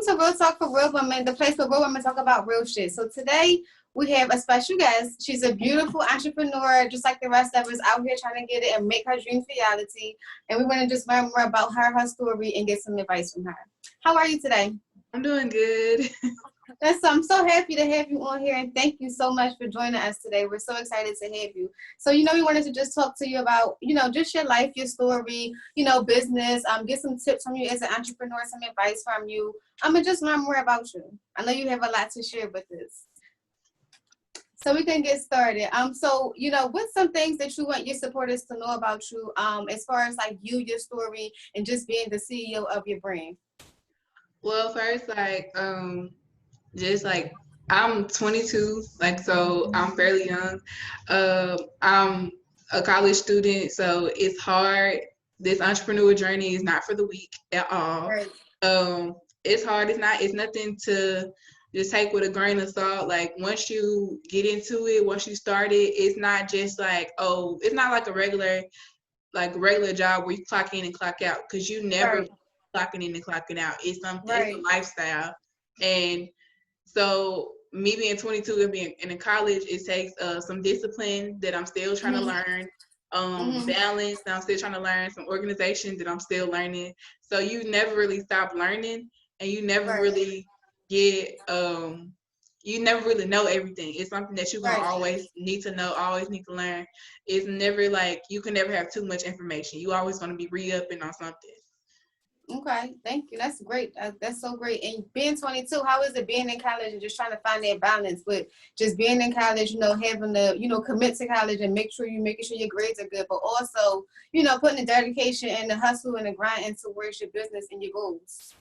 to Real Talk for Real Women, the place where real women talk about real shit. So today we have a special guest. She's a beautiful entrepreneur, just like the rest of us out here trying to get it and make her dreams reality. And we want to just learn more about her story, and get some advice from her. How are you today? I'm doing good. I'm so happy to have you on here, and thank you so much for joining us today. We're so excited to have you. So, we wanted to just talk to you about, just your life, your story, business, get some tips from you as an entrepreneur, some advice from you. And just learn more about you. I know you have a lot to share with us. So we can get started. So, what's some things that you want your supporters to know about you, as far as like you, your story, and just being the CEO of your brand? Well, first, just like I'm 22, so I'm fairly young. I'm a college student, so it's hard. This entrepreneur journey is not for the weak at all. Right. It's hard. It's nothing to just take with a grain of salt. Like once you get into it, once you start it, it's not just like, it's not like a regular job where you clock in and clock out, because you never clocking in and clocking out. It's something, it's a lifestyle. And so me being 22 and being in college, it takes some discipline that I'm still trying to learn, balance that I'm still trying to learn, some organization that I'm still learning. So you never really stop learning, and you never really get, you never really know everything. It's something that you're gonna always need to know, always need to learn. It's never like, you can never have too much information. You always gonna be re-upping on something. Okay, thank you. That's great. That's so great. And being 22, how is it being in college and just trying to find that balance with just being in college, having to, commit to college and making sure your grades are good, but also, putting the dedication and the hustle and the grind into towards your business and your goals?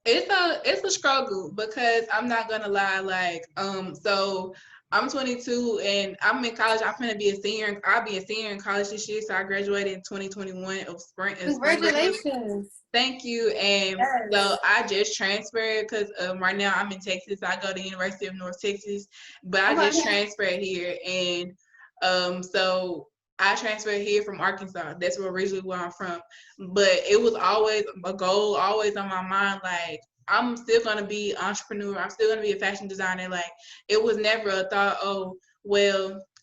It's a struggle, because I'm not gonna lie, so I'm 22 and I'm in college. I'm gonna be a senior. I'll be a senior in college this year. So I graduated in 2021 of spring. Congratulations. Thank you. And so I just transferred, because right now I'm in Texas. I go to the University of North Texas, but I just transferred here. And so I transferred here from Arkansas. That's originally where I'm from. But it was always a goal, always on my mind, like, I'm still going to be an entrepreneur. I'm still going to be a fashion designer. Like, it was never a thought,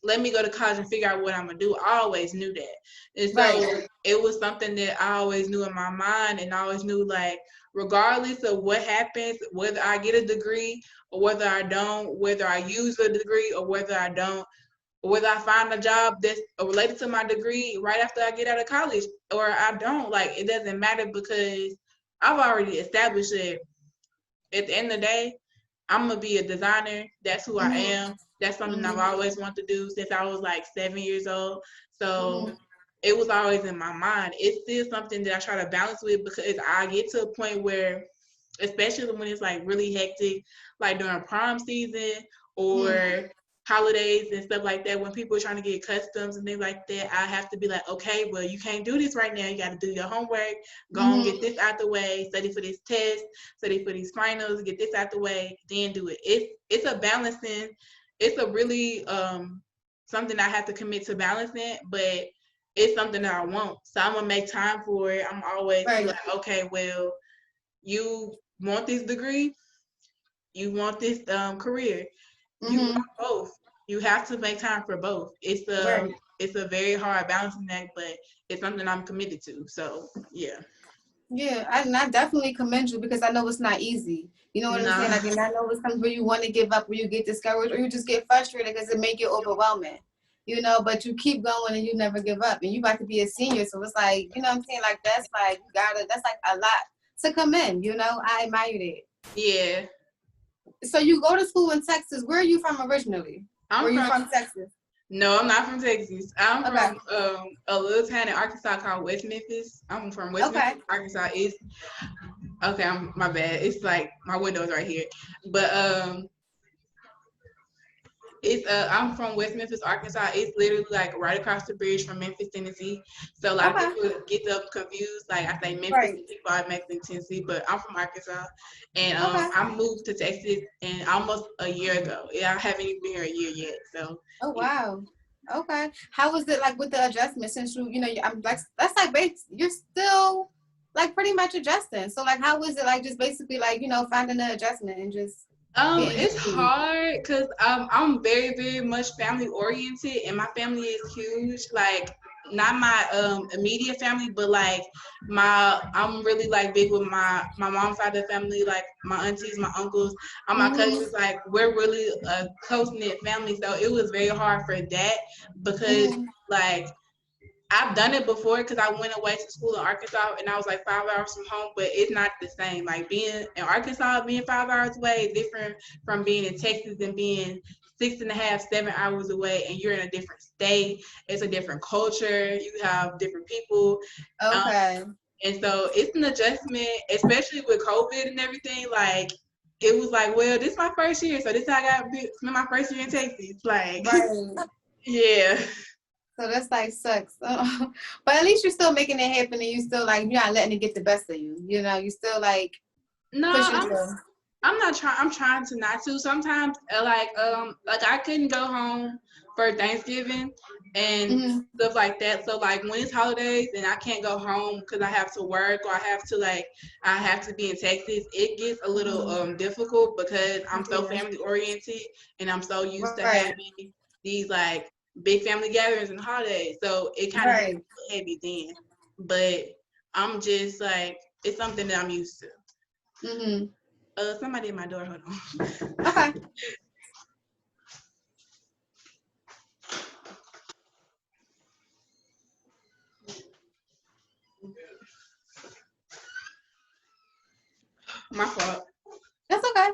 let me go to college and figure out what I'm going to do. I always knew that. And so it was something that I always knew in my mind, and I always knew, like, regardless of what happens, whether I get a degree or whether I don't, whether I use a degree or whether I don't, or whether I find a job that's related to my degree right after I get out of college or I don't, like, it doesn't matter, because I've already established that at the end of the day, I'm going to be a designer. That's who I am. That's something I've always wanted to do since I was like 7 years old. So it was always in my mind. It's still something that I try to balance with, because I get to a point where, especially when it's like really hectic, like during prom season or holidays and stuff like that, when people are trying to get customs and things like that, I have to be like, okay, well, you can't do this right now. You got to do your homework, go and get this out the way, study for this test, study for these finals, get this out the way, then do it. It's a balancing. It's a really something I have to commit to balancing, but it's something that I want. So I'm gonna make time for it. I'm always like, okay, well, you want this degree, you want this career, you want both. You have to make time for both. It's a very hard balancing act, but it's something I'm committed to. So yeah. Yeah, I definitely commend you, because I know it's not easy. You know what I'm saying? Like, and I know it's something where you want to give up, where you get discouraged, or you just get frustrated because it make it overwhelming. But you keep going and you never give up. And you about to be a senior, so it's like, you know what I'm saying? Like, that's like, that's like a lot to commend. I admire that. Yeah. So you go to school in Texas. Where are you from originally? Are you from Texas? No, I'm not from Texas. I'm from a little town in Arkansas called West Memphis. I'm from West Memphis, Arkansas. My bad. It's like my window's right here. But I'm from West Memphis, Arkansas. It's literally like right across the bridge from Memphis, Tennessee. So a lot of people get them confused. Like, I say Memphis, people are Memphis, Tennessee, but I'm from Arkansas. And I moved to Texas in almost a year ago. Yeah, I haven't even been here a year yet. So. Oh wow. Okay. How was it like with the adjustment, since I'm like, that's like you're still like pretty much adjusting. So like, how was it like just basically like, you know, finding the adjustment and just getting It's used to hard because I'm very, very much family oriented, and my family is huge. Like, not my immediate family, but like I'm really like big with my mom's side of the family, like my aunties, my uncles, and my it? cousins. Like, we're really a close knit family, so it was very hard for that because Mm-hmm. like I've done it before because I went away to school in Arkansas and I was like 5 hours from home, but it's not the same. Like being in Arkansas, being 5 hours away is different from being in Texas and being 6.5, 7 hours away, and you're in a different state. It's a different culture. You have different people. Um, Okay. and so it's an adjustment, especially with COVID and everything. Like, it was like, well, this is my first year, so this is how I got to spend my first year in Texas. Like, Right. yeah. So that's like sucks. But at least you're still making it happen and you still like you're not letting it get the best of you. You know, you still like No, pushing through. I'm not trying. I'm trying to not to. Sometimes, like I couldn't go home for Thanksgiving and Mm-hmm. stuff like that. So like when it's holidays and I can't go home because I have to work or I have to be in Texas. It gets a little Mm-hmm. difficult because I'm so Yeah. family oriented and I'm so used to Right. having these like big family gatherings and holidays. So it kind of hit Right. heavy then. But I'm just like, it's something that I'm used to. Mm-hmm. Somebody at my door. Hold on. Okay. My fault. That's okay.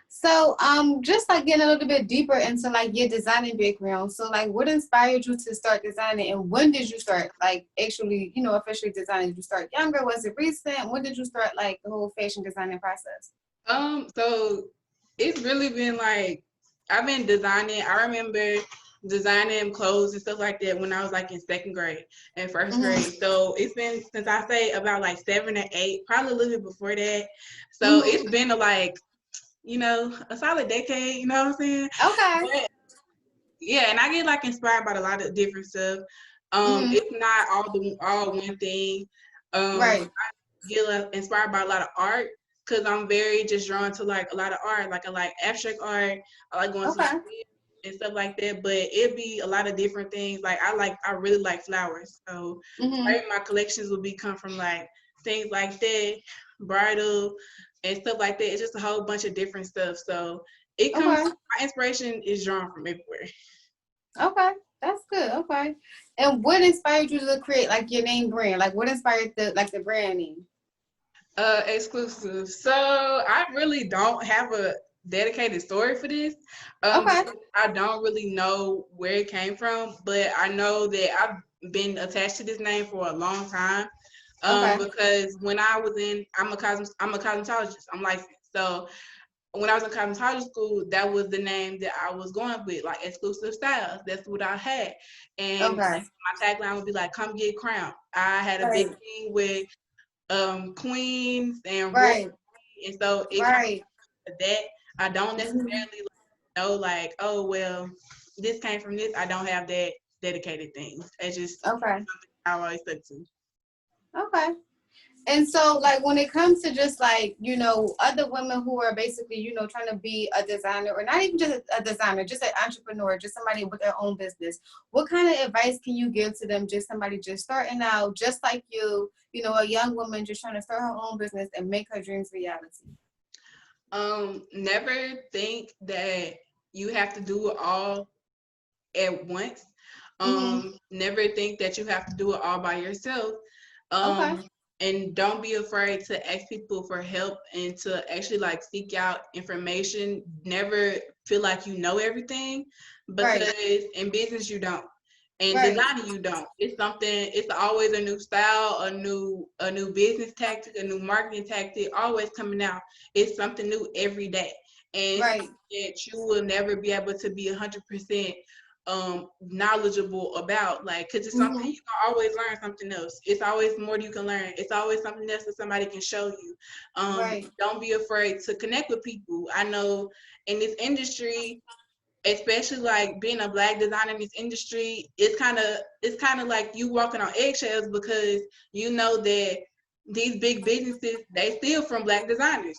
So, just like getting a little bit deeper into like your designing background. So, like, what inspired you to start designing, and when did you start like actually, you know, officially designing? Did you start younger? Was it recent? When did you start like the whole fashion designing process? So it's really been like I've been designing. I remember designing clothes and stuff like that when I was like in second grade and first grade. Mm-hmm. So it's been since I say about like 7 or 8, probably a little bit before that. So Mm-hmm. it's been a solid decade. You know what I'm saying? Okay. But yeah, and I get like inspired by a lot of different stuff. Mm-hmm. It's not all one thing. Right. Get inspired by a lot of art because I'm very just drawn to like a lot of art. Like I like abstract art. I like going to Okay. museums and stuff like that. But it'd be a lot of different things. Like I really like flowers. So Mm-hmm. maybe my collections will be come from like things like that, bridal and stuff like that. It's just a whole bunch of different stuff. So it comes. Okay. My inspiration is drawn from everywhere. Okay. That's good. Okay. And what inspired you to create like your name brand? Like, what inspired the brand name? Exclusive. So I really don't have a dedicated story for this. Okay. Because I don't really know where it came from, but I know that I've been attached to this name for a long time. Okay. Because when I was in, I'm a cosmetologist. I'm licensed. So when I was in cosmetology school, that was the name that I was going with, like exclusive styles. That's what I had. And Okay. my tagline would be like, come get crowned. I had a big Right. thing with queens and royalty, Right. and so it kind Right. of that. I don't Mm-hmm. necessarily know like, oh well, this came from this. I don't have that dedicated things. It's just Okay. something I always stuck to. Okay. And so, like, when it comes to just like, you know, other women who are basically, you know, trying to be a designer or not even just a designer, just an entrepreneur, just somebody with their own business, what kind of advice can you give to them? Just somebody just starting out, just like you know, a young woman just trying to start her own business and make her dreams reality. Never think that you have to do it all at once. Mm-hmm. Never think that you have to do it all by yourself. Okay. Um, and don't be afraid to ask people for help and to actually like seek out information. Never feel like you know everything Right. because in business you don't. And Right. designing you don't. It's always a new style, a new business tactic, a new marketing tactic, always coming out. It's something new every day. And it's Right. something that you will never be able to be 100% knowledgeable about, like, because it's something Mm-hmm. you can always learn something else. It's always more you can learn. It's always something else that somebody can show you. Right. Don't be afraid to connect with people. I know in this industry, especially like being a black designer in this industry, it's kind of like you walking on eggshells because you know that these big businesses, they steal from Black designers.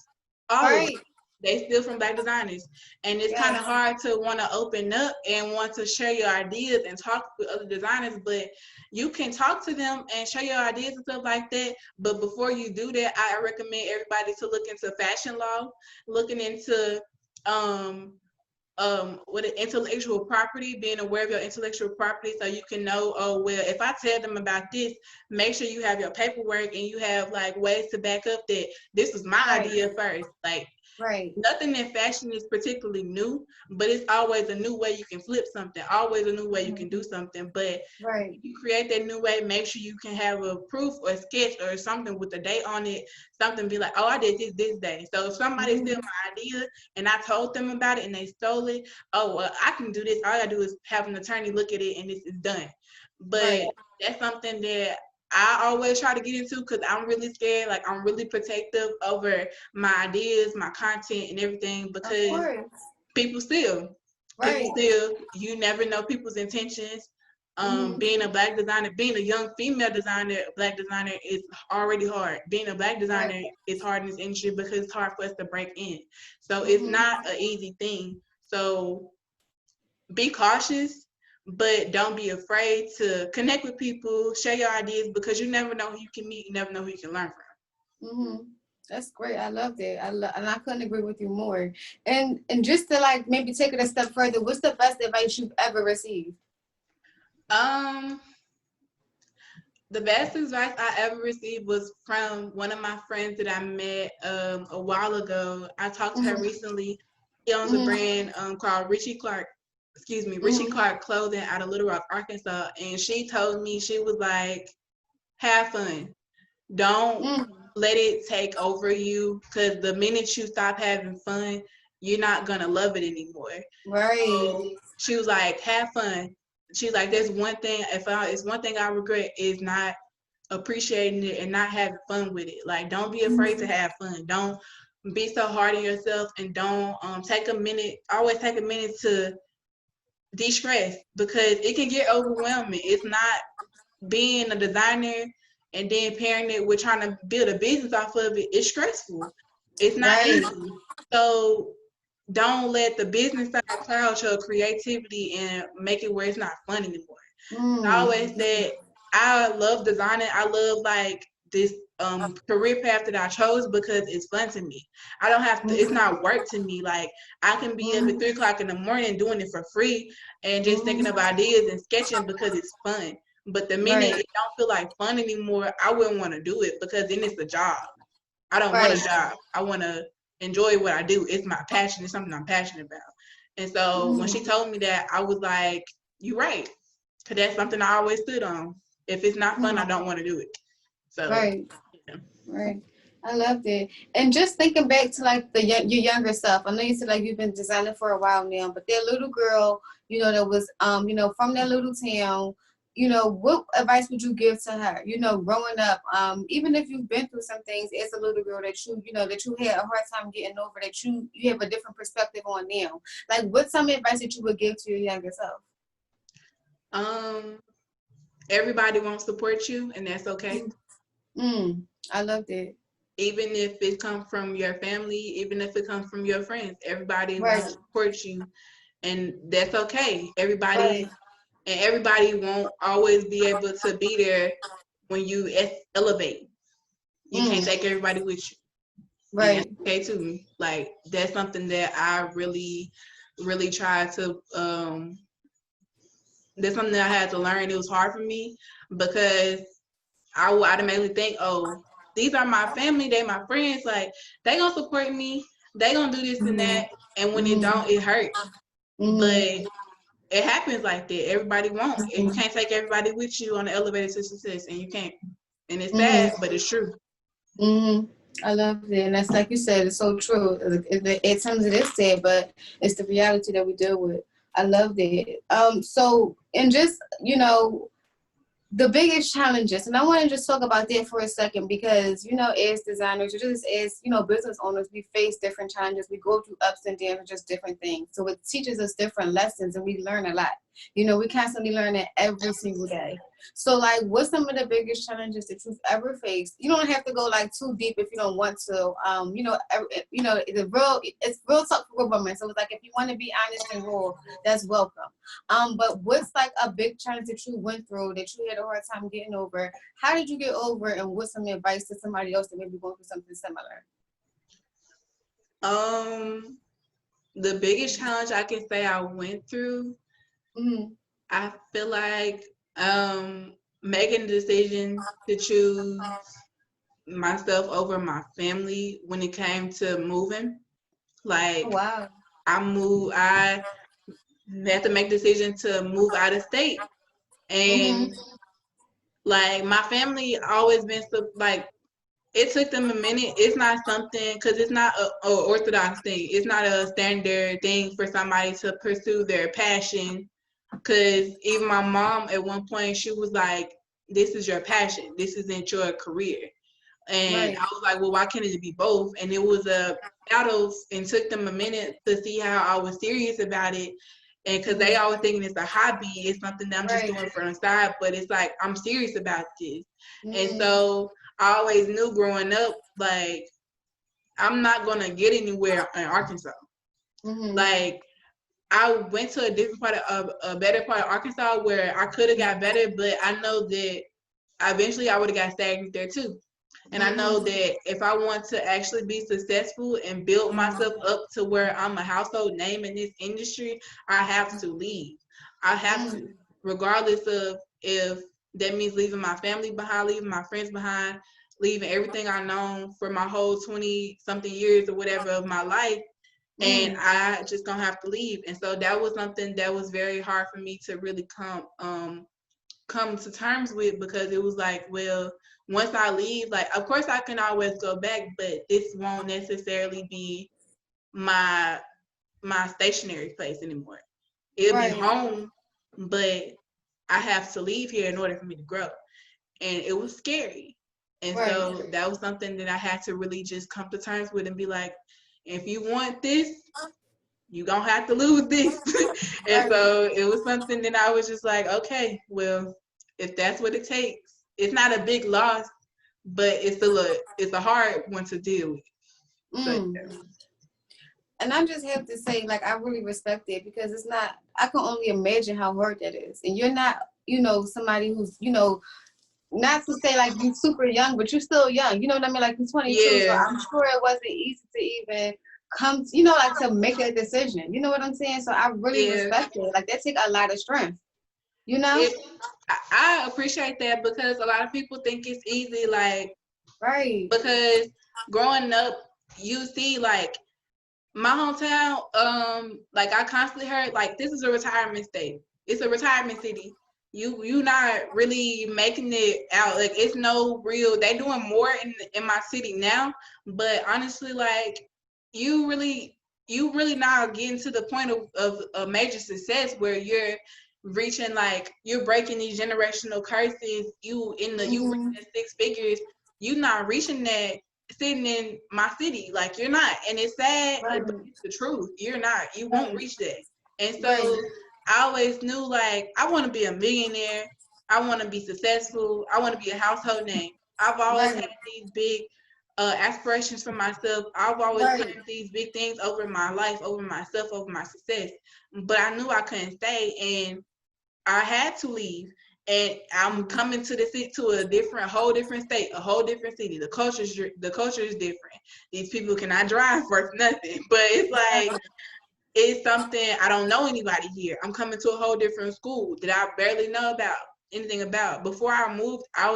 All of them. They steal from Black designers. And it's kind of hard to want to open up and want to share your ideas and talk with other designers, but you can talk to them and share your ideas and stuff like that. But before you do that, I recommend everybody to look into fashion law, looking into with intellectual property, being aware of your intellectual property, so you can know, oh well, if I tell them about this, make sure you have your paperwork and you have like ways to back up that this was my idea first. Like, nothing in fashion is particularly new, but it's always a new way you can flip something, always a new way you can do something. But you create that new way, make sure you can have a proof or a sketch or something with a date on it, something be like, oh, I did this day. So if somebody steals my idea and I told them about it and they stole it, oh, well, I can do this. All I gotta do is have an attorney look at it and this is done. But that's something that I always try to get into because I'm really scared. Like, I'm really protective over my ideas, my content, and everything, because people steal. People steal. You never know people's intentions. Being a Black designer, being a young female designer, Black designer, is already hard. Being a Black designer is hard in this industry because it's hard for us to break in. So it's not an easy thing. So be cautious, but don't be afraid to connect with people, share your ideas, because you never know who you can meet, you never know who you can learn from. That's great. I love that. And I couldn't agree with you more. And just to like maybe take it a step further, what's the best advice you've ever received? The best advice I ever received was from one of my friends that I met a while ago. I talked to her recently. She owns a brand called Richie Clark Clothing out of Little Rock, Arkansas. And she told me, she was like, have fun. Don't let it take over you, because the minute you stop having fun, you're not gonna love it anymore. So she was like, have fun. She's like, there's one thing, it's one thing I regret, is not appreciating it and not having fun with it. Like, don't be afraid to have fun. Don't be so hard on yourself, and don't always take a minute to de-stress, because it can get overwhelming. It's not being a designer and then pairing it with trying to build a business off of it. It's stressful. It's not easy. So don't let the business side cloud your creativity and make it where it's not fun anymore. I always said, I love designing. I love like this career path that I chose because it's fun to me. I don't have to, it's not work to me. Like, I can be up at 3 o'clock in the morning doing it for free and just thinking of ideas and sketching because it's fun. But the minute it don't feel like fun anymore, I wouldn't want to do it, because then it's a job. I don't want a job. I want to enjoy what I do. It's my passion. It's something I'm passionate about. And so when she told me that, I was like, you're right. Because that's something I always stood on. If it's not fun, I don't want to do it. So, I loved it. And just thinking back to like your younger self, I know you said like you've been designing for a while now, but that little girl, that was, from that little town, what advice would you give to her, growing up, even if you've been through some things as a little girl that that you had a hard time getting over, that you have a different perspective on now? Like, what's some advice that you would give to your younger self? Everybody won't support you, and that's okay. I love that. Even if it comes from your family, even if it comes from your friends, everybody won't support you, and that's okay. Everybody won't always be able to be there when you elevate. You can't take everybody with you. And that's okay too. Like, that's something that I really, really try to. That's something that I had to learn. It was hard for me because I would automatically think, oh, these are my family, they my friends, like, they gonna support me, they gonna do this and that, and when it don't, it hurts. But it happens like that. Everybody won't, and you can't take everybody with you on the elevator to success, and you can't. And it's sad, but it's true. I love it, and that's like you said, it's so true. At times it is sad, but it's the reality that we deal with. I love that. So, and just, the biggest challenges, and I want to just talk about that for a second, because, as designers, or just as, business owners, we face different challenges. We go through ups and downs, just different things. So it teaches us different lessons, and we learn a lot. You know, we constantly learning every single day. So like, what's some of the biggest challenges that you've ever faced? You don't have to go like too deep if you don't want to. It's real talk for real women. So it's like, if you want to be honest and raw, that's welcome. But what's like a big challenge that you went through that you had a hard time getting over? How did you get over it, and what's some advice to somebody else that may be going through something similar? The biggest challenge I can say I went through, Mm-hmm. I feel like making the decision to choose myself over my family when it came to moving. Oh, Like wow. I had to make the decision to move out of state, Mm-hmm. and like my family always been so like, it took them a minute. It's not something, because it's not a orthodox thing. It's not a standard thing for somebody to pursue their passion. Because even my mom at one point, she was like, "This is your passion. This isn't your career." And Right. I was like, "Well, why can't it be both?" And it was a battle, and took them a minute to see how I was serious about it. And because they always thinking it's a hobby, it's something that I'm just Right. doing for the side, but it's like, I'm serious about this. And Mm-hmm. so I always knew growing up, like, I'm not gonna get anywhere in Arkansas. Mm-hmm. Like, I went to a different part of a better part of Arkansas where I could have got better, but I know that eventually I would have got stagnant there too. And I know Mm-hmm. that if I want to actually be successful and build myself up to where I'm a household name in this industry, I have to leave. I have to, Mm-hmm. regardless of if that means leaving my family behind, leaving my friends behind, leaving everything I know for my whole 20 something years or whatever of my life. And Mm-hmm. I just gonna have to leave. And so that was something that was very hard for me to really come to terms with, because it was like, well, once I leave, like, of course I can always go back, but this won't necessarily be my stationary place anymore. It'll be Right. home, but I have to leave here in order for me to grow. And it was scary. And Right. so that was something that I had to really just come to terms with and be like, if you want this, you gonna have to lose this. And Right. so it was something that I was just like, okay, well, if that's what it takes, it's not a big loss, but it's a hard one to deal with. So Mm. And I just have to say, like, I really respect it, because it's not, I can only imagine how hard that is. And you're not, somebody who's, not to say like you super young, but you're still young. You know what I mean? Like, you're 22, so yeah, I'm sure it wasn't easy to even come, like, to make that decision. You know what I'm saying? So I really yeah. respect it. Like, that take a lot of strength, you know? It I appreciate that, because a lot of people think it's easy, like, Right. because growing up, you see, like, my hometown, like, I constantly heard, like, this is a retirement state. It's a retirement city. You not really making it out. Like, it's no real. They doing more in my city now, but honestly, like, you really not getting to the point of a major success where you're reaching, like, you're breaking these generational curses. You Mm-hmm. reaching 6 figures. You not reaching that sitting in my city. Like, you're not. And it's sad, Right. but it's the truth. You're not. You won't reach that. And Right. so I always knew, like, I want to be a millionaire. I want to be successful. I want to be a household name. I've always Right. had these big aspirations for myself. I've always Right. planned these big things over my life, over myself, over my success. But I knew I couldn't stay, and I had to leave. And I'm coming to the city, to whole different state, a whole different city. The culture is different. These people cannot drive for nothing. But it's like, it's something, I don't know anybody here. I'm coming to a whole different school that I barely know about anything about. Before I moved, I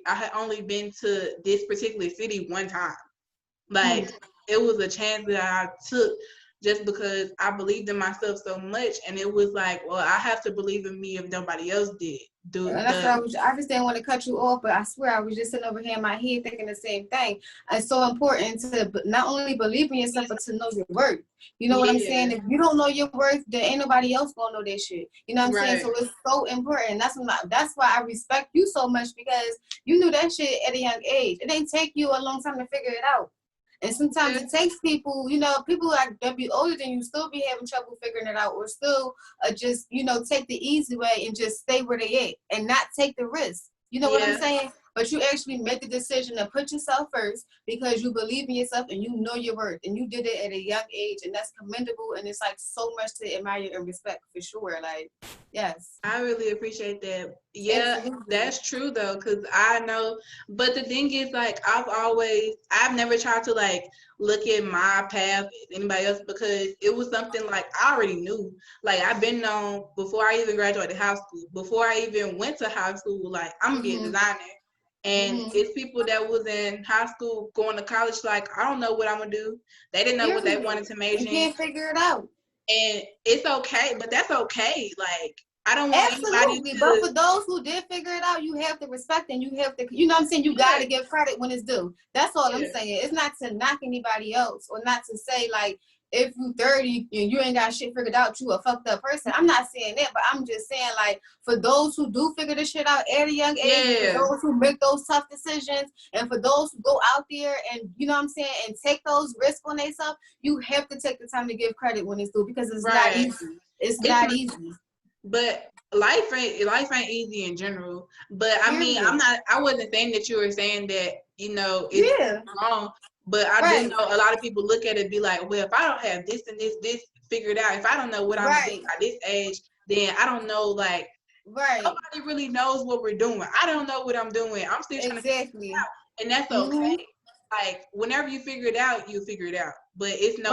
had only been to this particular city one time. Mm. Like, it was a chance that I took just because I believed in myself so much, and it was like, well, I have to believe in me if nobody else did. And Do that's what the I just didn't want to cut you off, but I swear I was just sitting over here in my head thinking the same thing. It's so important to not only believe in yourself, but to know your worth. You know what I'm Yeah, saying? If you don't know your worth, then ain't nobody else gonna know that shit. You know what I'm saying? right. So it's so important. That's why I respect you so much, because you knew that shit at a young age. It didn't take you a long time to figure it out. And sometimes it takes people, you know, people like that be older than you still be having trouble figuring it out, or still just, you know, take the easy way and just stay where they at and not take the risk. You know what I'm saying? But you actually make the decision to put yourself first because you believe in yourself and you know your worth, and you did it at a young age, and that's commendable, and it's like so much to admire and respect for sure. Like, yes. I really appreciate that. Yeah, Absolutely. that's true though, because I know, but the thing is, like, I've never tried to like look at my path as anybody else, because it was something like I already knew. Like, I've been known before I even graduated high school, before I even went to high school, like, I'm gonna be a designer. And it's people that was in high school going to college, like, I don't know what I'm gonna do. They didn't know what they wanted to major in. You can't figure it out. And it's okay, but that's okay. Like, I don't want Absolutely, anybody to. but for those who did figure it out, you have to respect and you have to, you know what I'm saying? You got to give credit when it's due. That's all I'm saying. It's not to knock anybody else, or not to say, like, if you 30 and you ain't got shit figured out, you a fucked up person. I'm not saying that, but I'm just saying, like, for those who do figure this shit out at a young age, for those who make those tough decisions, and for those who go out there and, you know what I'm saying, and take those risks on themselves, you have to take the time to give credit when it's due, because it's not easy. It's not easy. But life ain't easy in general. But I mean, I wasn't saying that you were saying that, you know, it's wrong. But I do know a lot of people look at it and be like, well, if I don't have this and this figured out, if I don't know what I'm doing at this age, then I don't know, like, nobody really knows what we're doing. I don't know what I'm doing. I'm still trying to figure it out. And that's okay. Like, whenever you figure it out, you figure it out. But it's no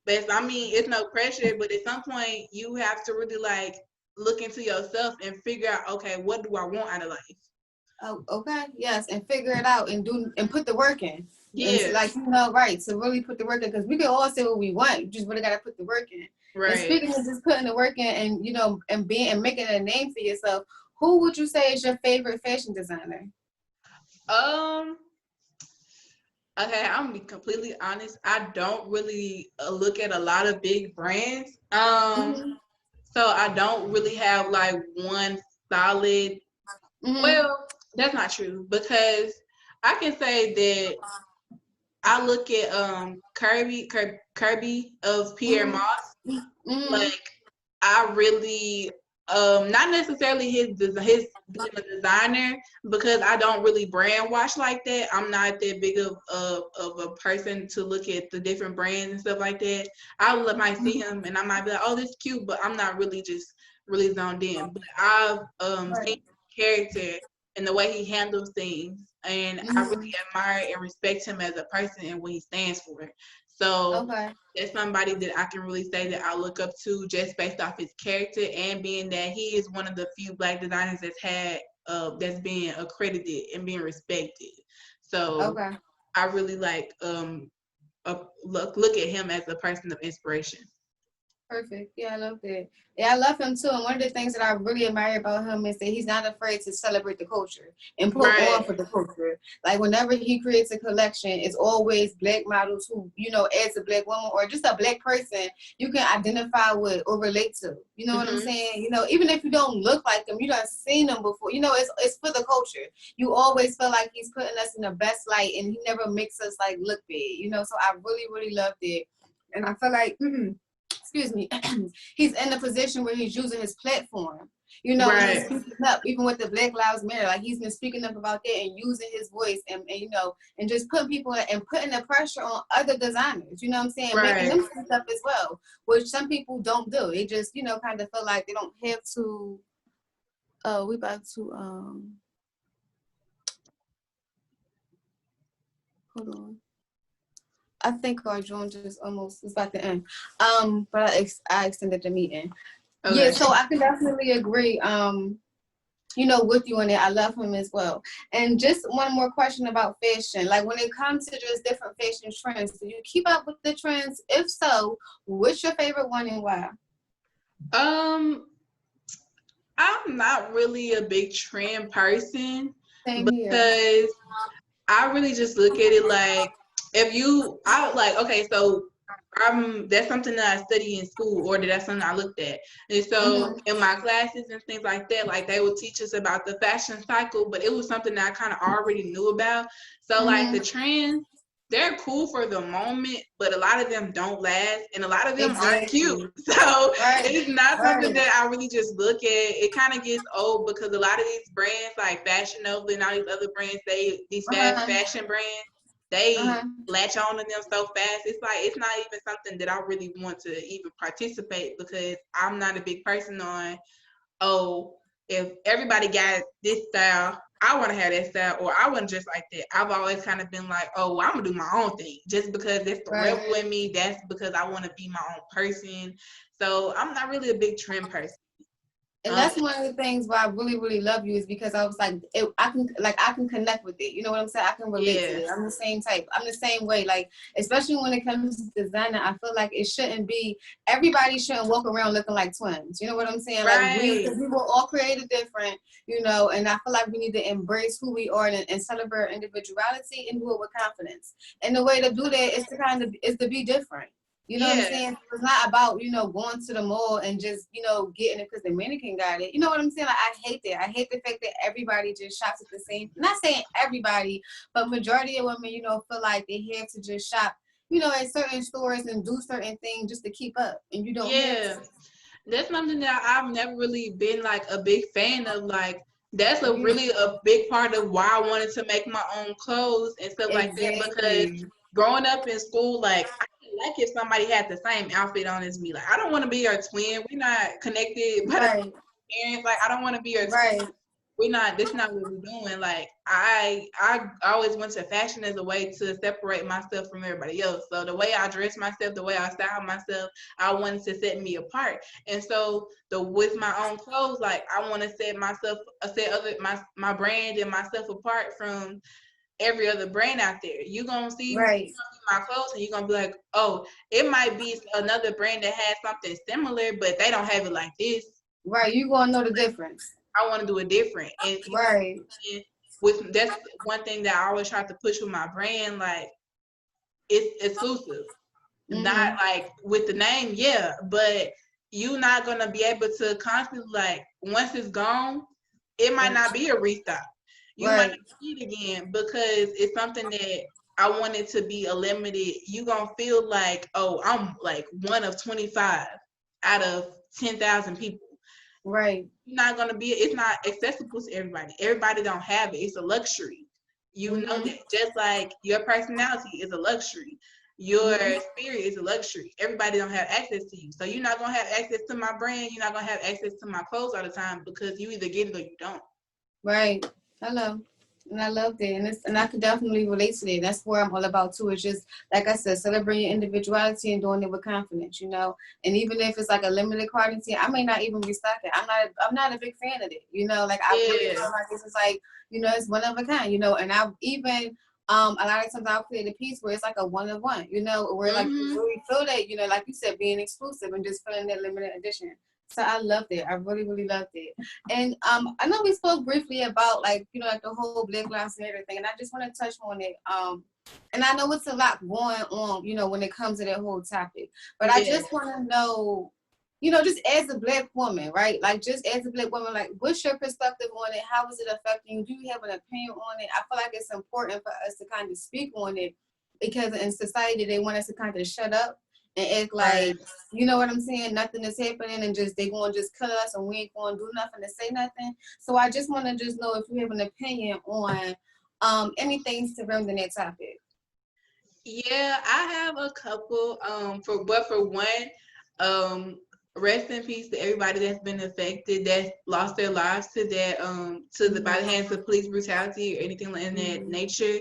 But I mean, it's no pressure, but at some point you have to really like look into yourself and figure out, okay, what do I want out of life? Oh, okay, yes, and figure it out and do and put the work in. Yeah, like, you know, right. So really put the work in, because we can all say what we want. You just really gotta put the work in. Right. And speaking of just putting the work in, and, you know, and making a name for yourself, who would you say is your favorite fashion designer? Okay, I'm gonna be completely honest. I don't really look at a lot of big brands. So I don't really have like one solid. Well, that's not true, because I can say that I look at Kirby of Pierre Moss. Like, I really not necessarily his being a designer, because I don't really brand watch like that. I'm not that big of a person to look at the different brands and stuff like that. Might see him and I might be like, oh, this is cute, but I'm not really just really zoned in. But I've seen his character and the way he handles things, and I really admire and respect him as a person and what he stands for. So that's somebody that I can really say that I look up to, just based off his character, and being that he is one of the few Black designers that's being accredited and being respected. So I really like look at him as a person of inspiration. Perfect. Yeah, I love that. Yeah, I love him too. And one of the things that I really admire about him is that he's not afraid to celebrate the culture and put on for the culture. Like, whenever he creates a collection, it's always Black models who, you know, as a Black woman or just a Black person, you can identify with or relate to. You know what I'm saying? You know, even if you don't look like them, you done seen them before. You know, it's for the culture. You always feel like he's putting us in the best light, and he never makes us like look bad. You know, so I really, really loved it. And I feel like excuse me, he's in a position where he's using his platform, you know, and he's speaking up, even with the Black Lives Matter. Like, he's been speaking up about that and using his voice, and you know, and just putting people and putting the pressure on other designers, you know what I'm saying? Making them speak up as well, which some people don't do. They just, you know, kind of feel like they don't have to. We about to hold on. I think our joint just almost is about to end. But I extended the meeting. Okay. Yeah, so I can definitely agree. You know, with you on it. I love him as well. And just one more question about fashion. Like, when it comes to just different fashion trends, do you keep up with the trends? If so, what's your favorite one and why? I'm not really a big trend person. Same here. I really just look at it like, okay, so that's something that I study in school, or that's something I looked at. And so in my classes and things like that, like, they would teach us about the fashion cycle, but it was something that I kind of already knew about. So like, the trends, they're cool for the moment, but a lot of them don't last, and a lot of them aren't Exactly. cute. So Right. it's not something Right. that I really just look at. It kind of gets old because a lot of these brands like Fashion Nova and all these other brands, these fast Uh-huh. fashion brands, they Uh-huh. latch on to them so fast. It's like it's not even something that I really want to even participate because I'm not a big person on, oh, if everybody got this style, I want to have that style, or I want to dress like that. I've always kind of been like, oh, well, I'm gonna do my own thing, just because it's the Right. rebel in me. That's because I want to be my own person. So I'm not really a big trend person. And that's one of the things why I really, really love you is because I was like, I can connect with it. You know what I'm saying? I can relate to it. I'm the same type. I'm the same way. Like, especially when it comes to designer, I feel like it shouldn't be, everybody shouldn't walk around looking like twins. You know what I'm saying? Like we were all created different, you know, and I feel like we need to embrace who we are and celebrate our individuality and do it with confidence. And the way to do that is to be different. You know what I'm saying? It's not about, you know, going to the mall and just, you know, getting it because the mannequin got it. You know what I'm saying? Like, I hate that. I hate the fact that everybody just shops at the same, not saying everybody, but majority of women, you know, feel like they have to just shop, you know, at certain stores and do certain things just to keep up. And you don't have to. That's something that I've never really been like a big fan of. Like, that's really a big part of why I wanted to make my own clothes and stuff like that. Because growing up in school, like, I didn't like if somebody had the same outfit on as me. Like, I don't want to be your twin. We're not connected by the parents. Like, I don't want to be your twin. That's not what we're doing. Like, I always went to fashion as a way to separate myself from everybody else. So the way I dress myself, the way I style myself, I wanted to set me apart. And so with my own clothes, like, I want to my brand and myself apart from every other brand out there. You're gonna see my clothes and you're gonna be like, oh, it might be another brand that has something similar, but they don't have it like this. Right, you gonna know the difference. I want to do it different. And that's one thing that I always try to push with my brand. Like, it's exclusive, not like with the name, but you're not gonna be able to constantly, like, once it's gone, it might not be a restock. You might not see it again because it's something that I want it to be a limited. You gonna feel like, oh, I'm like one of 25 out of 10,000 people. Right. It's not accessible to everybody. Everybody don't have it. It's a luxury. You know that. Just like your personality is a luxury. Your spirit is a luxury. Everybody don't have access to you. So you're not gonna have access to my brand. You're not gonna have access to my clothes all the time because you either get it or you don't. Right. Hello. And I love that. And I could definitely relate to that. That's where I'm all about too. It's just, like I said, celebrating your individuality and doing it with confidence, you know. And even if it's like a limited quantity, I may not even restock it. I'm not a big fan of it. You know, like I really feel like this is like, you know, it's one of a kind, you know, and I've even a lot of times I'll create a piece where it's like a one of one, you know, where like you really feel that, you know, like you said, being exclusive and just feeling that limited edition. So I loved it. I really, really loved it. And I know we spoke briefly about, like, you know, like the whole Black Lives Matter thing, and I just want to touch on it. And I know it's a lot going on, you know, when it comes to that whole topic. But I just want to know, you know, just as a Black woman, right? Like, just as a Black woman, like, what's your perspective on it? How is it affecting you? Do you have an opinion on it? I feel like it's important for us to kind of speak on it because in society they want us to kind of shut up and act like, you know what I'm saying, nothing is happening and just they going to just cut us and we ain't going to do nothing to say nothing. So I just want to just know if you have an opinion on anything surrounding that topic. Yeah, I have a couple. For one, rest in peace to everybody that's been affected, that lost their lives to that, by the hands of police brutality or anything like that nature.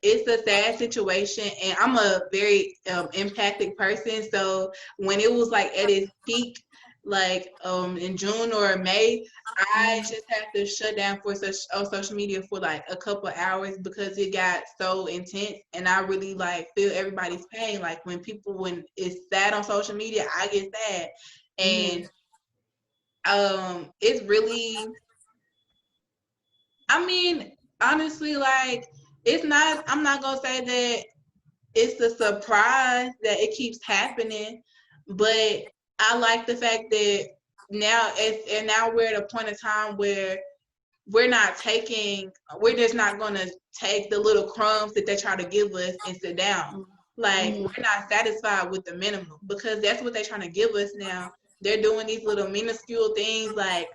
It's a sad situation, and I'm a very empathic person. So when it was like at its peak, like in June or May, I just had to shut down on social media for like a couple of hours because it got so intense, and I really like feel everybody's pain. Like when it's sad on social media, I get sad, and it's really, I mean, honestly, like, I'm not gonna say that it's a surprise that it keeps happening, but I like the fact that now we're at a point in time where we're just not going to take the little crumbs that they try to give us and sit down. Like, we're not satisfied with the minimum, because that's what they're trying to give us now. They're doing these little minuscule things, like,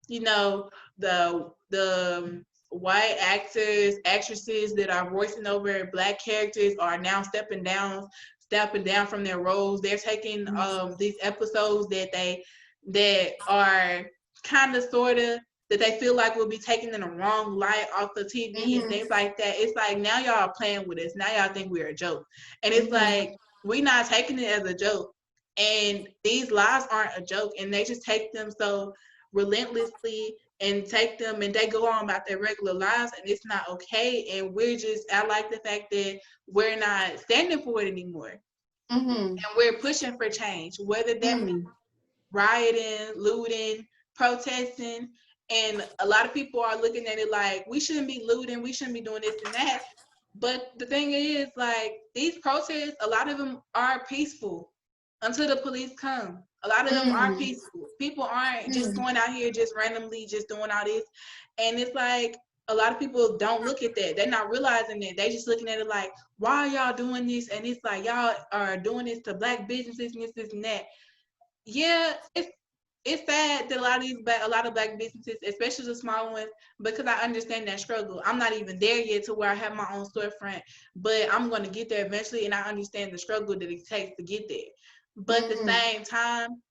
you know, the white actresses that are voicing over Black characters are now stepping down from their roles. They're taking these episodes that are kind of sort of that they feel like will be taken in the wrong light off the TV and things like that. It's like, now y'all are playing with us. Now y'all think we're a joke. And it's like, we're not taking it as a joke. And these lies aren't a joke. And they just take them so relentlessly and take them, and they go on about their regular lives, and it's not okay. And I like the fact that we're not standing for it anymore. And we're pushing for change, whether that means rioting, looting, protesting. And a lot of people are looking at it like, we shouldn't be looting, we shouldn't be doing this and that. But the thing is, like, these protests, a lot of them are peaceful until the police come. A lot of them are peaceful. People aren't just going out here just randomly just doing all this. And it's like, a lot of people don't look at that. They're not realizing that. They just looking at it like, why are y'all doing this? And it's like, y'all are doing this to Black businesses and this and that. Yeah, it's sad that a lot of Black businesses, especially the small ones, because I understand that struggle. I'm not even there yet to where I have my own storefront, but I'm going to get there eventually, and I understand the struggle that it takes to get there. But at the same time,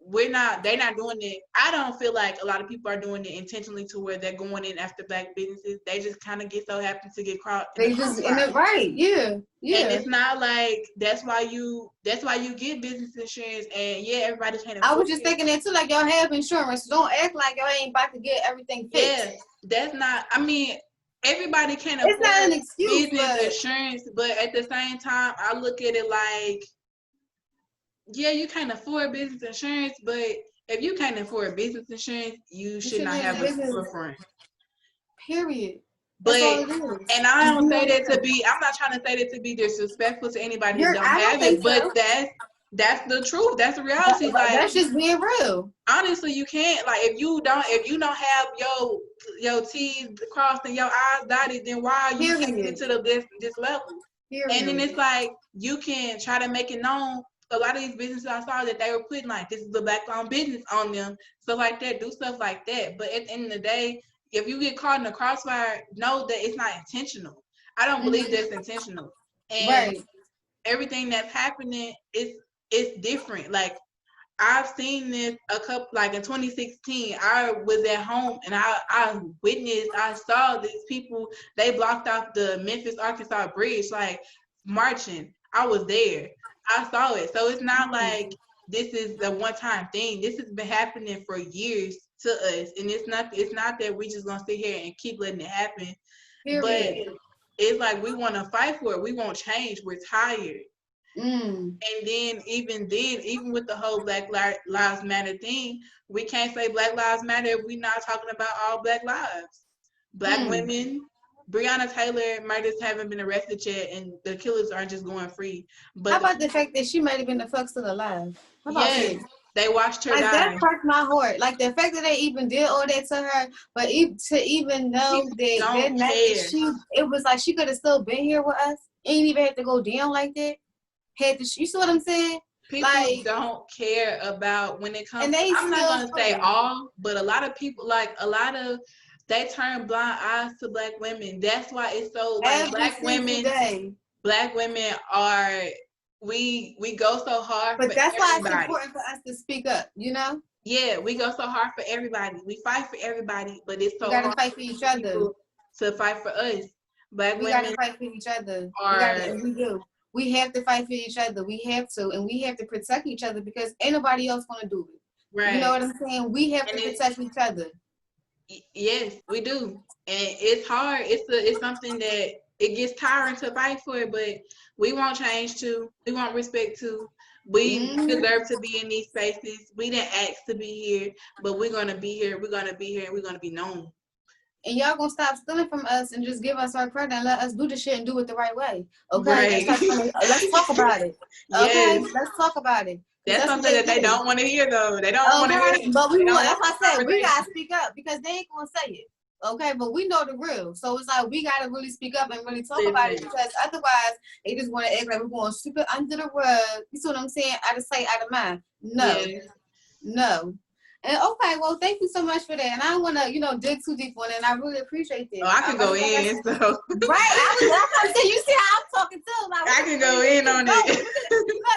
they're not doing it. I don't feel like a lot of people are doing it intentionally to where they're going in after Black businesses. They just kind of get so happy to get caught. Right, yeah. And it's not like that's why you get business insurance, and everybody can't afford it. I was just thinking that too, like, y'all have insurance. Don't act like y'all ain't about to get everything fixed. Yeah, that's not. I mean, everybody can't afford it's not an excuse, business insurance, but at the same time, I look at it like, yeah, you can't afford business insurance, but if you can't afford business insurance, you should not have a storefront. Period. But and I don't say that to be. I'm not trying to say that to be disrespectful to anybody who don't have it, but that's the truth. That's the reality. Like, that's just being real. Honestly, you can't, like, if you don't have your T's crossed and your I's dotted, then why are you taking it to this level? And then it's like, you can try to make it known. A lot of these businesses, I saw that they were putting like, this is a Black-owned business on them, stuff like that, do stuff like that. But at the end of the day, if you get caught in the crossfire, know that it's not intentional. I don't believe that's intentional. And everything that's happening it's different. Like, I've seen this like in 2016, I was at home and I saw these people, they blocked off the Memphis, Arkansas bridge, like, marching. I was there. I saw it. So it's not like this is the one-time thing. This has been happening for years to us. And it's not that we just gonna sit here and keep letting it happen. But it's like, we want to fight for it. We won't change. We're tired. And then even with the whole Black Lives Matter thing, we can't say Black Lives Matter if we're not talking about all Black lives. Black women, Breonna Taylor murders haven't been arrested yet, and the killers aren't just going free. But how about the fact that she might have been the fuck still alive? How about that? They watched her die. That broke my heart. Like, the fact that they even did all that to her, but to even know that night it was like she could have still been here with us. Ain't even have to go down like that. You see what I'm saying? People don't care about when it comes. I'm not gonna say all, but a lot of people, they turn blind eyes to Black women. That's why it's so, like, Black women are, we go so hard. But that's why it's important for us to speak up, you know? Yeah, we go so hard for everybody. We fight for everybody, but it's so hard. We gotta fight for each other. To fight for us. Black women gotta fight for each other. We do. We have to fight for each other. We have to, and we have to protect each other, because ain't nobody else gonna do it. Right. You know what I'm saying? We have to protect each other. Yes, we do. And it's hard. It's something that it gets tiring to fight for, but we want change too. We want respect too. We deserve to be in these spaces. We didn't ask to be here, but we're gonna be here. We're gonna be here, and we're gonna be known. And y'all gonna stop stealing from us and just give us our credit and let us do the shit and do it the right way. Okay, let's talk about it. Okay, let's talk about it. That's something that they don't want to hear, though. They don't want to hear it. But we want. That's why I said we gotta speak up because they ain't gonna say it. Okay, but we know the real, so it's like we gotta really speak up and really talk about it because otherwise they just want to act like we're going super under the rug. You see what I'm saying? Out of sight, out of mind. No, no. And okay, well, thank you so much for that. And I don't want to, dig too deep on it. And I really appreciate it. Oh, I can go in. So right, I was saying, you see how I'm talking too. Like, I can go in on it. Look,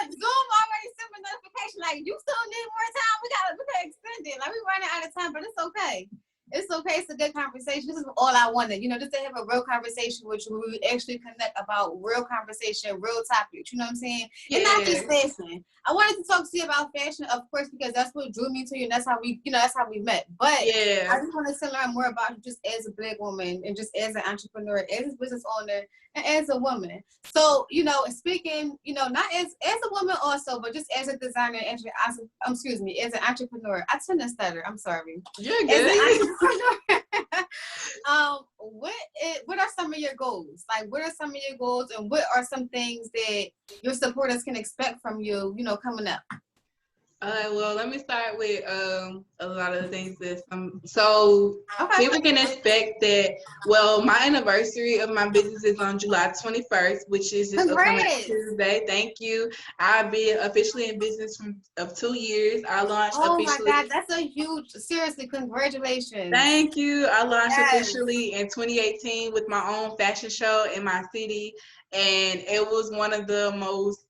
Zoom already sent me a notification like you still need more time. We gotta extend it. Like we running out of time, but it's okay. It's okay. It's a good conversation. This is all I wanted, just to have a real conversation with you. We actually connect about real conversation, real topics. You know what I'm saying? Yeah. And not just fashion. I wanted to talk to you about fashion, of course, because that's what drew me to you, and that's how we, met. But I just wanted to learn more about you just as a Black woman and just as an entrepreneur, as a business owner, and as a woman. So, speaking, not as a woman also, but just as a designer, as an entrepreneur. I tend to stutter. I'm sorry. You're good. What are some of your goals? Like, what are some of your goals, and what are some things that your supporters can expect from you, coming up? Well, let me start with a lot of the things that people can expect that. Well, my anniversary of my business is on July 21st, which is this upcoming Tuesday. Thank you. I'll be officially in business of 2 years. I launched officially. Oh my God, that's a huge. Seriously, congratulations. Thank you. I launched officially in 2018 with my own fashion show in my city, and it was one of the most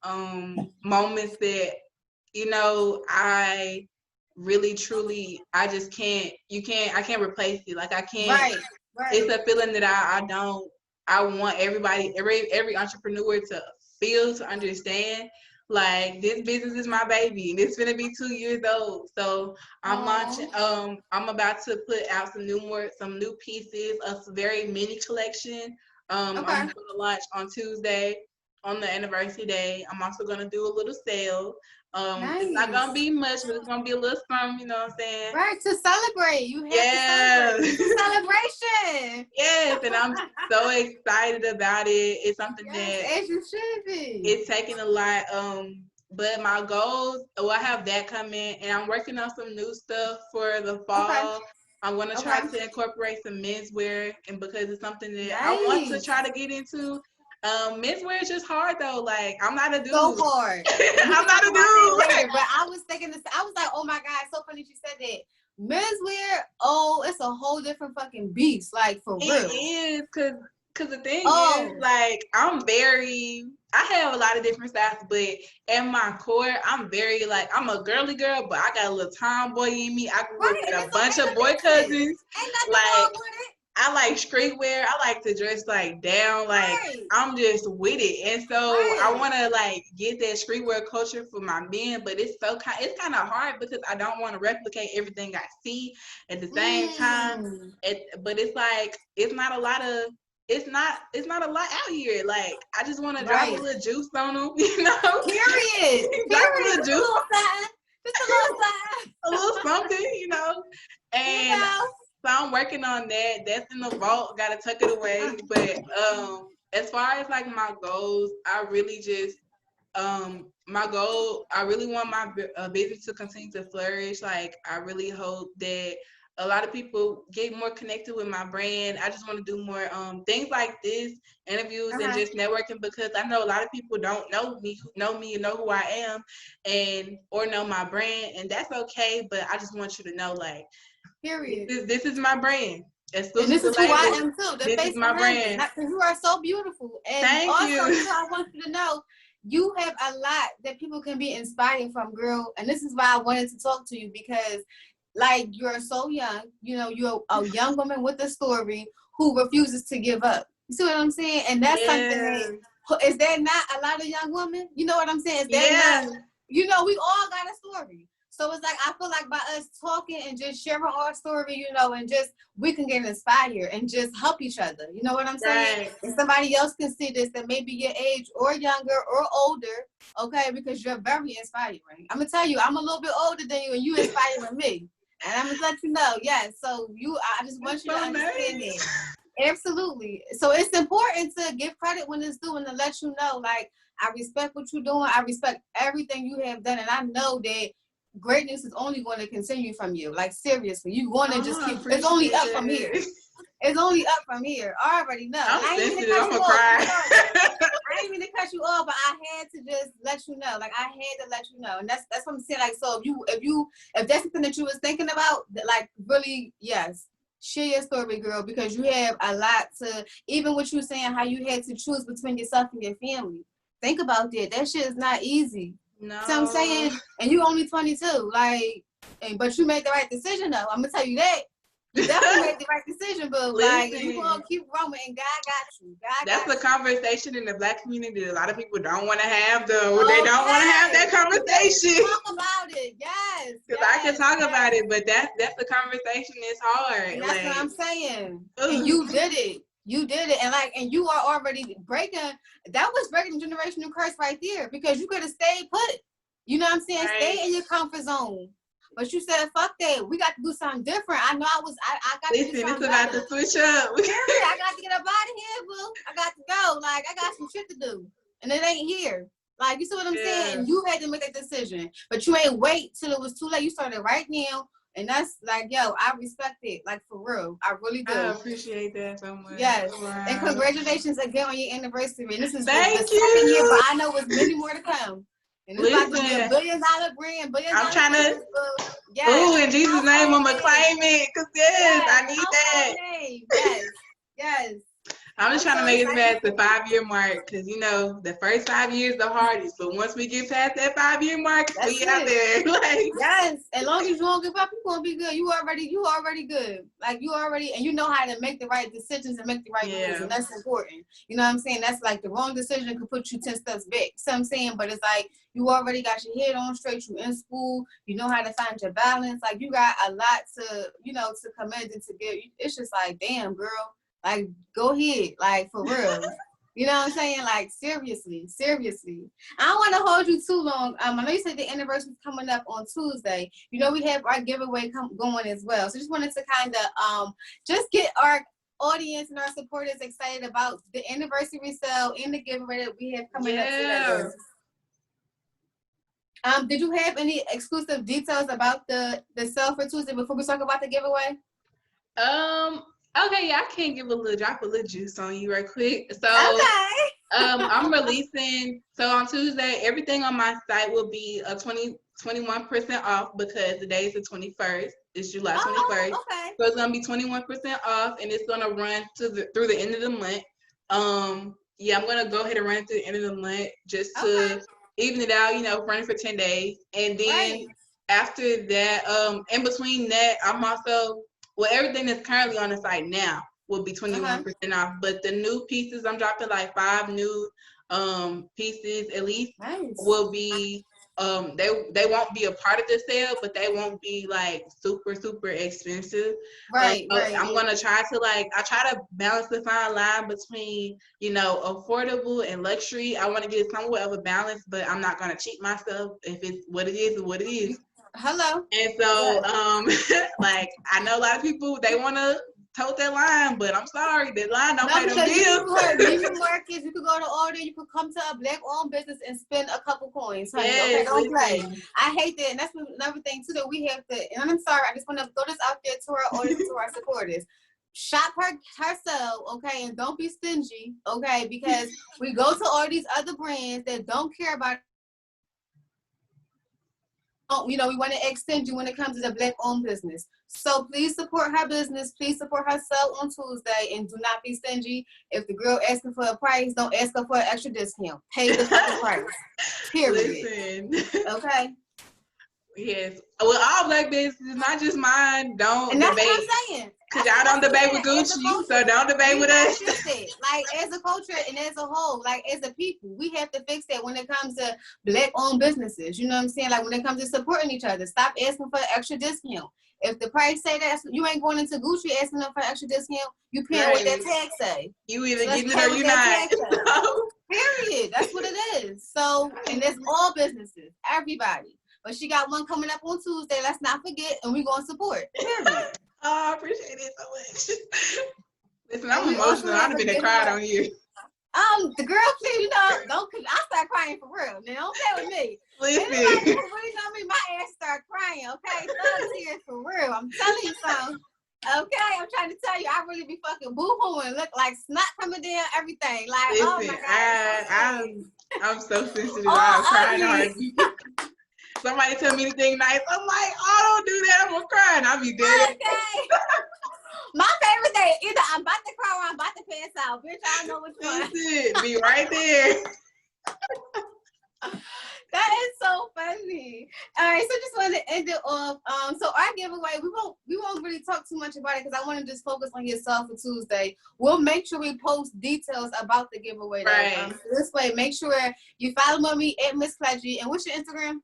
moments that. I really, truly, I can't replace it. Like I can't, right. It's a feeling that I want every entrepreneur to feel, to understand. Like this business is my baby and it's gonna be 2 years old. So I'm launching, I'm about to put out some new pieces, a very mini collection. I'm gonna launch on Tuesday on the anniversary day. I'm also gonna do a little sale. Nice. It's not gonna be much, but it's gonna be a little something, you know what I'm saying? Right, to celebrate. You have to celebrate. It's a celebration. Yes, and I'm so excited about it. It's something that as you should be. It's taking a lot. But my goals, I have that coming, and I'm working on some new stuff for the fall. Okay. I'm gonna try to incorporate some menswear, and because it's something that I want to try to get into. Menswear is just hard though. Like I'm not a dude. So hard. I'm not a dude. But I was thinking this. I was like, oh my God, it's so funny you said that. Menswear, it's a whole different fucking beast. Like for real. It is, cause the thing is, like I have a lot of different styles, but at my core, I'm very I'm a girly girl, but I got a little tomboy in me. I grew up with a bunch of boy cousins. Ain't nothing wrong with it. I like streetwear. I like to dress down. I'm just with it, and so I want to get that streetwear culture for my men. But it's kind of hard because I don't want to replicate everything I see at the same time. But it's not a lot of. It's not a lot out here. Like I just want to drop a little juice on them, Period. Drop a little juice. Just a little sign. A little something, and. So I'm working on that. That's in the vault. Gotta tuck it away. But as far as my goals, I really just I really want my business to continue to flourish. I really hope that a lot of people get more connected with my brand. I just want to do more things like this, interviews and just networking, because I know a lot of people don't know me and know who I am or know my brand, and that's okay. But I just want you to know period. This is my brand. And this is who I am too. This is my brand. You are so beautiful. And thank you. I want you to know you have a lot that people can be inspired from, girl. And this is why I wanted to talk to you, because you're so young. You're a young woman with a story who refuses to give up. You see what I'm saying? And that's something. Is there not a lot of young women? You know what I'm saying? Is there not? We all got a story. So it's I feel like by us talking and just sharing our story, and just we can get inspired and just help each other. You know what I'm saying? Right. And somebody else can see this that maybe your age or younger or older, okay, because you're very inspiring. I'm going to tell you, I'm a little bit older than you and you inspiring me. And I'm going to let you know, yes. So I just want you to understand that. Absolutely. So it's important to give credit when it's due and to let you know, I respect what you're doing. I respect everything you have done. And I know that greatness is only going to continue from you. Like, seriously, you want to just keep, it's only up from here. It's only up from here. I already know. I'm I ain't sensitive. I'm gonna cry. I ain't mean to cut you off, but I had to just let you know. Like, I had to let you know. And that's what I'm saying. Like, so if that's something that you was thinking about, like, really, yes, share your story, girl, because you have a lot to, even what you saying, how you had to choose between yourself and your family. Think about that. That shit is not easy. No. So I'm saying, and you only 22, like, but you made the right decision, though. I'm gonna tell you that. You definitely made the right decision, but like, you gonna keep growing, and God got you. That's a conversation in the Black community that a lot of people don't want to have, though. Okay. They don't want to have that conversation. Talk about it, yes. Because I can talk about it, but that's the conversation. It's hard. And that's what I'm saying. And you did it. You did it, and you are already breaking. That was breaking the generational curse right there, because you could have stayed put. You know what I'm saying? Right. Stay in your comfort zone. But you said, fuck that. We got to do something different. I know I got to do something it's about to switch up. I got to get up out of here, boo. I got to go. Like, I got some shit to do. And it ain't here. Like, you see what I'm saying? You had to make that decision. But you ain't wait till it was too late. You started right now. And that's like, yo, I respect it. Like, for real. I really do. I appreciate that so much. Yes. Wow. And congratulations again on your anniversary. And this is the second year, but I know it's many more to come. And it's about to be $1 billion brand. I'm trying to. Yes. Oh, in Jesus' name, I'm gonna claim it. Cause I need that. Yes. I'm just trying to make it past the 5-year mark, because the first 5 years the hardest, but once we get past that 5-year mark, we out there. Like, yes, as long as you don't give up, you're gonna be good. You already good. Like, and you know how to make the right decisions and make the right moves, and that's important. You know what I'm saying? That's like the wrong decision could put you 10 steps back. So I'm saying, but it's like you already got your head on straight. You in school. You know how to find your balance. Like, you got a lot to to commend and to give. It's just like, damn, girl. Like, go ahead, like, for real. You know what I'm saying? Like, seriously. I don't want to hold you too long. I know you said the anniversary is coming up on Tuesday. We have our giveaway going as well. So just wanted to kind of just get our audience and our supporters excited about the anniversary sale and the giveaway that we have coming up together. Did you have any exclusive details about the sale for Tuesday before we talk about the giveaway? Okay, I can drop a little juice on you right quick. So, I'm releasing. So on Tuesday, everything on my site will be a 21% off, because the day is the 21st. It's July 21st. Okay. So it's gonna be 21% off, and it's gonna run through the end of the month. I'm gonna go ahead and run it through the end of the month just to even it out. Running for 10 days, and then after that, in between that, I'm also. Well, everything that's currently on the site now will be 21% off, but the new pieces, I'm dropping like 5 new pieces at least, will be, they won't be a part of the sale, but they won't be like super, super expensive. Right. I'm going to try to I try to balance the fine line between, affordable and luxury. I want to get somewhat of a balance, but I'm not going to cheat myself. If it's what it is, what it is. Hello. And so, I know a lot of people, they want to tote that line, but I'm sorry, that line don't pay them bills. Neiman Marcus, you could go to order, you could come to a Black-owned business and spend a couple coins. Honey. Yes, don't play. I hate that, and that's another thing too that we have to. And I'm sorry, I just want to throw this out there to our audience, to our supporters. Shop herself, okay, and don't be stingy, okay, because we go to all these other brands that don't care about. We want to extend you when it comes to the Black-owned business. So please support her business. Please support her sale on Tuesday, and do not be stingy. If the girl asking for a price, don't ask her for an extra discount. Pay the fucking price. Period. Listen. Okay. Yes. Well, all Black businesses, not just mine, don't and that's debate. What I'm saying. Because y'all don't debate with Gucci, so don't debate with us. Like, as a culture and as a whole, like, as a people, we have to fix that when it comes to Black-owned businesses. You know what I'm saying? Like, when it comes to supporting each other, stop asking for an extra discount. If the price say that, you ain't going into Gucci asking them for an extra discount. You paying what that tag say. You either getting it or you not. Period. That's what it is. So, and that's all businesses, everybody. But she got one coming up on Tuesday. Let's not forget, and we're going to support. Period. Oh, I appreciate it so much. Listen, I'm emotional. I've been cried on you. The girl, please, don't, cause I start crying for real. Now, don't play with me. Listen. Anybody who really know me, my ass start crying, okay? Thug tears for real. I'm telling you something. Okay, I'm trying to tell you, I really be fucking boo-hooing, look like snot coming down, everything. Like, listen, oh my God. I'm so sensitive. Oh, I'm crying ugly. hard. Somebody tell me anything nice, I'm like, oh, don't do that. I'm gonna cry, and I'll be dead. Okay. My favorite thing, either I'm about to cry or I'm about to pass out. Bitch, I don't know which one. Listen, be right there. That is so funny. All right, so just wanted to end it off. So our giveaway, we won't really talk too much about it because I want to just focus on yourself for Tuesday. We'll make sure we post details about the giveaway. Right. So this way, make sure you follow me at Miss Pledgy. And what's your Instagram?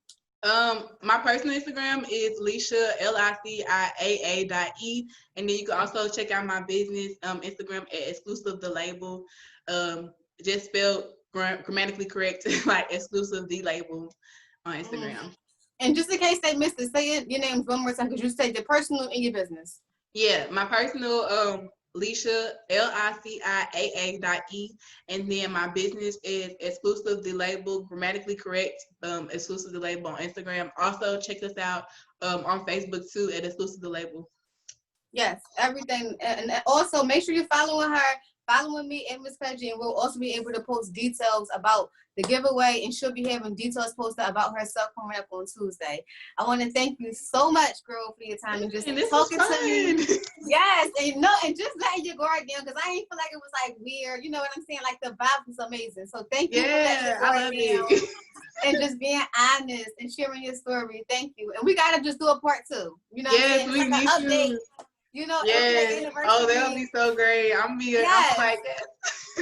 My personal Instagram is Alicia LICIAA.E, and then you can also check out my business Instagram at Exclusive the Label. Just spelled grammatically correct, like Exclusive the Label on Instagram. And just in case they missed it, say it, your name one more time because you say your personal and your business. Yeah, my personal Alicia LICIAA.E, and then my business is Exclusive the Label, grammatically correct, Exclusive the Label on Instagram. Also check us out on Facebook too at Exclusive the Label. Yes, everything, and also make sure you're following her, following me and Miss Pledgy, and we'll also be able to post details about the giveaway, and she'll be having details posted about herself coming up on Tuesday. I want to thank you so much, girl, for your time and just talking to me. Yes, and just letting your guard down because I didn't feel like it was like weird. You know what I'm saying? Like the vibe was amazing. So thank you for letting your guard down and just being honest and sharing your story. Thank you. And we gotta just do a part 2. You know what I'm saying? We need update. to. You know, yes. Oh, that'll be so great. I'm like that.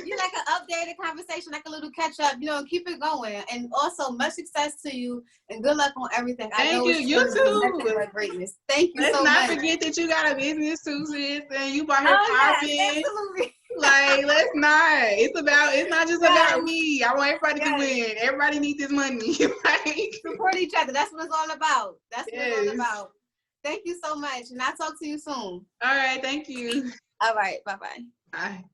You like an updated conversation, like a little catch up, keep it going. And also much success to you and good luck on everything. Thank you. You too. Like greatness. Thank you so much. Let's not forget that you got a business too, sis, and you bought her popping. Yes, absolutely. Like, let's not. It's not just about me. I want everybody to win. Everybody needs this money. Like, support each other. That's what it's all about. That's what it's all about. Thank you so much. And I'll talk to you soon. All right. Thank you. All right. Bye-bye. Bye.